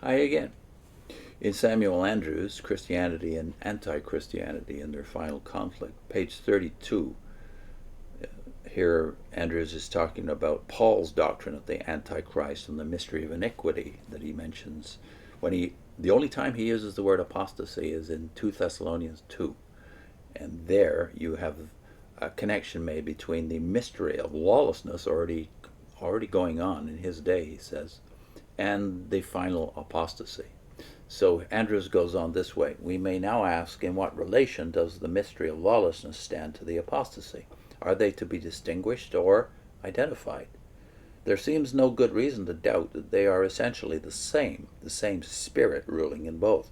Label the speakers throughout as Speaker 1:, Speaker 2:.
Speaker 1: Hi again. In Samuel Andrews' Christianity and Anti-Christianity in Their Final Conflict, page 32, here Andrews is talking about Paul's doctrine of the Antichrist and the mystery of iniquity that he mentions the only time he uses the word apostasy is in 2 Thessalonians 2. And there you have a connection made between the mystery of lawlessness already going on in his day, he says, and the final apostasy. So Andrews goes on this way. We may now ask, in what relation does the mystery of lawlessness stand to the apostasy? Are they to be distinguished or identified? There seems no good reason to doubt that they are essentially the same spirit ruling in both.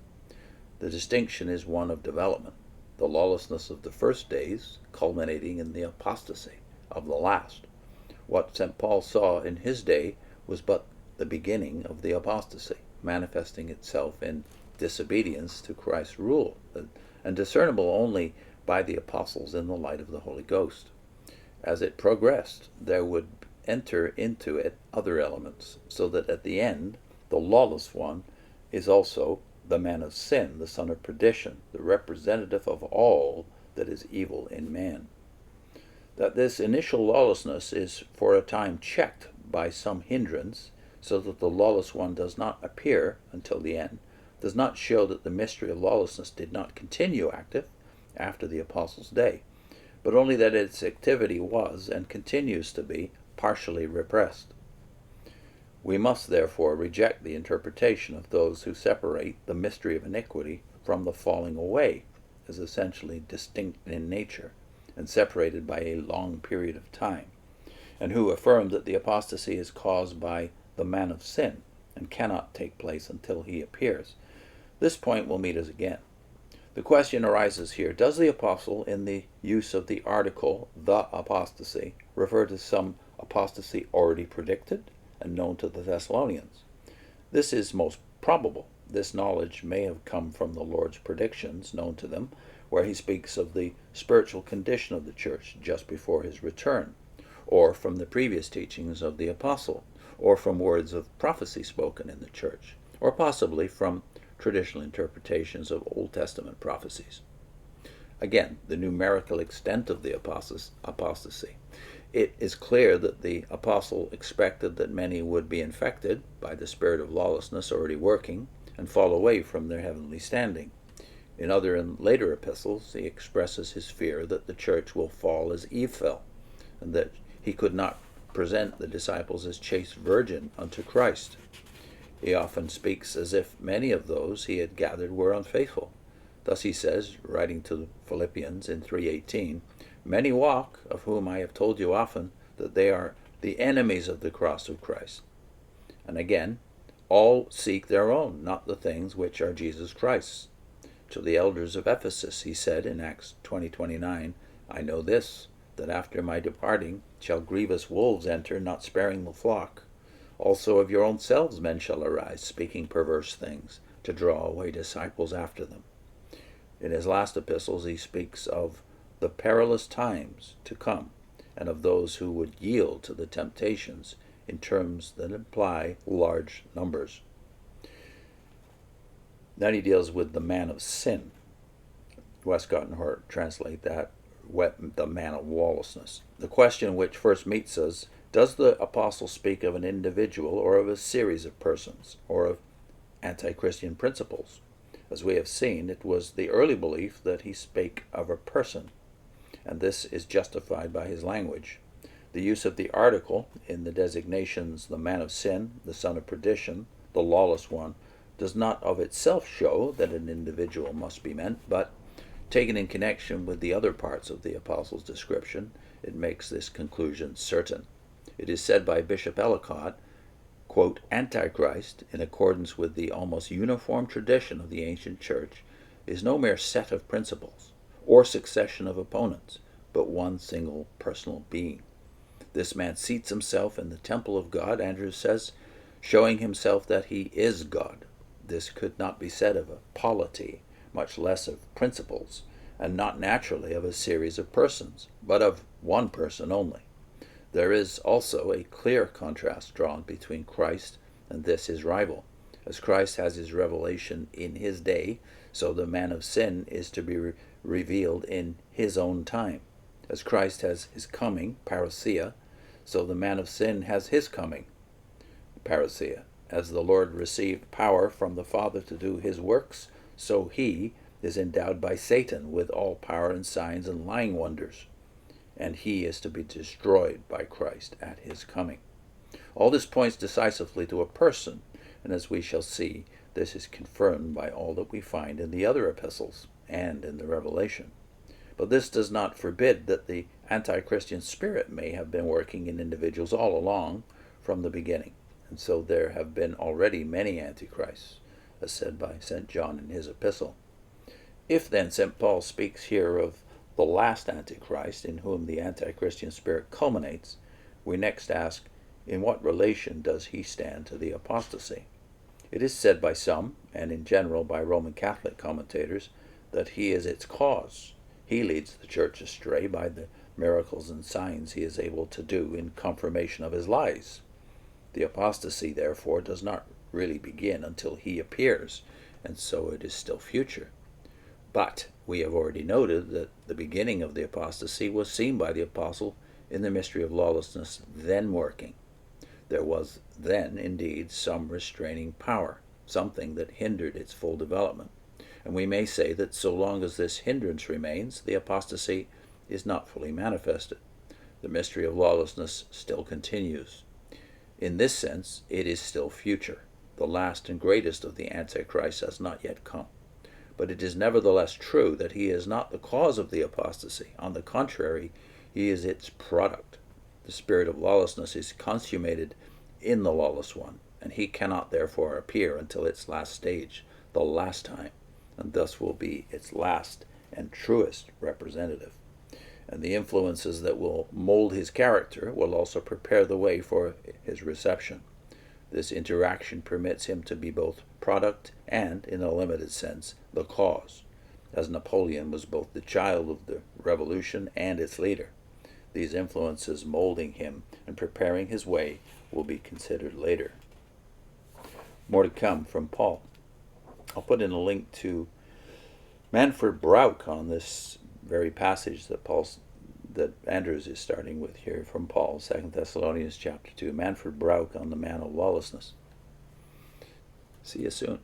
Speaker 1: The distinction is one of development, the lawlessness of the first days culminating in the apostasy of the last. What St. Paul saw in his day was but the beginning of the apostasy, manifesting itself in disobedience to Christ's rule, and discernible only by the apostles in the light of the Holy Ghost. As it progressed, there would enter into it other elements, so that at the end, the lawless one is also the man of sin, the son of perdition, the representative of all that is evil in man. That this initial lawlessness is for a time checked by some hindrance, so that the lawless one does not appear until the end, does not show that the mystery of lawlessness did not continue active after the apostles' day, but only that its activity was and continues to be partially repressed. We must therefore reject the interpretation of those who separate the mystery of iniquity from the falling away as essentially distinct in nature and separated by a long period of time, and who affirm that the apostasy is caused by the man of sin and cannot take place until he appears. This point will meet us again. The question arises here, does the apostle, in the use of the article, the apostasy, refer to some apostasy already predicted and known to the Thessalonians? This is most probable. This knowledge may have come from the Lord's predictions known to them, where he speaks of the spiritual condition of the church just before his return, or from the previous teachings of the apostle, or from words of prophecy spoken in the church, or possibly from traditional interpretations of Old Testament prophecies. Again, the numerical extent of the apostasy. It is clear that the apostle expected that many would be infected by the spirit of lawlessness already working and fall away from their heavenly standing. In other and later epistles, he expresses his fear that the church will fall as Eve fell, and that he could not present the disciples as chaste virgin unto Christ. He often speaks as if many of those he had gathered were unfaithful. Thus he says, writing to the Philippians in 3:18, many walk, of whom I have told you often, that they are the enemies of the cross of Christ. And again, all seek their own, not the things which are Jesus Christ's. To the elders of Ephesus he said in Acts 20:29, I know this, that after my departing shall grievous wolves enter, not sparing the flock. Also of your own selves men shall arise, speaking perverse things, to draw away disciples after them. In his last epistles he speaks of the perilous times to come, and of those who would yield to the temptations in terms that imply large numbers. Then he deals with the man of sin. Westcott and Hort translate that, the man of lawlessness. The question which first meets us, does the apostle speak of an individual or of a series of persons, or of anti-Christian principles? As we have seen, it was the early belief that he spake of a person, and this is justified by his language. The use of the article in the designations the man of sin, the son of perdition, the lawless one, does not of itself show that an individual must be meant, but taken in connection with the other parts of the apostle's description, it makes this conclusion certain. It is said by Bishop Ellicott, quote, Antichrist, in accordance with the almost uniform tradition of the ancient church, is no mere set of principles or succession of opponents, but one single personal being. This man seats himself in the temple of God, Andrews says, showing himself that he is God. This could not be said of a polity, much less of principles, and not naturally of a series of persons, but of one person only. There is also a clear contrast drawn between Christ and this his rival. As Christ has his revelation in his day, so the man of sin is to be revealed in his own time. As Christ has his coming, parousia, so the man of sin has his coming, parousia. As the Lord received power from the Father to do his works, so he is endowed by Satan with all power and signs and lying wonders, and he is to be destroyed by Christ at his coming. All this points decisively to a person, and as we shall see, this is confirmed by all that we find in the other epistles and in the Revelation. But this does not forbid that the anti-Christian spirit may have been working in individuals all along from the beginning. And so there have been already many antichrists, as said by St. John in his epistle. If then St. Paul speaks here of the last antichrist in whom the anti-Christian spirit culminates, we next ask, in what relation does he stand to the apostasy? It is said by some, and in general by Roman Catholic commentators, that he is its cause. He leads the church astray by the miracles and signs he is able to do in confirmation of his lies. The apostasy, therefore, does not really begin until he appears, and so it is still future. But we have already noted that the beginning of the apostasy was seen by the apostle in the mystery of lawlessness then working. There was then, indeed, some restraining power, something that hindered its full development. And we may say that so long as this hindrance remains, the apostasy is not fully manifested. The mystery of lawlessness still continues. In this sense, it is still future. The last and greatest of the Antichrist has not yet come. But it is nevertheless true that he is not the cause of the apostasy. On the contrary, he is its product. The spirit of lawlessness is consummated in the lawless one, and he cannot therefore appear until its last stage, the last time, and thus will be its last and truest representative. And the influences that will mold his character will also prepare the way for his reception. This interaction permits him to be both product and, in a limited sense, the cause, as Napoleon was both the child of the revolution and its leader. These influences molding him and preparing his way will be considered later. More to come from Paul. I'll put in a link to Manfred Brauch on this very passage that Andrews is starting with here from Paul, 2 Thessalonians chapter 2. Manfred Brauch on the man of lawlessness. See you soon.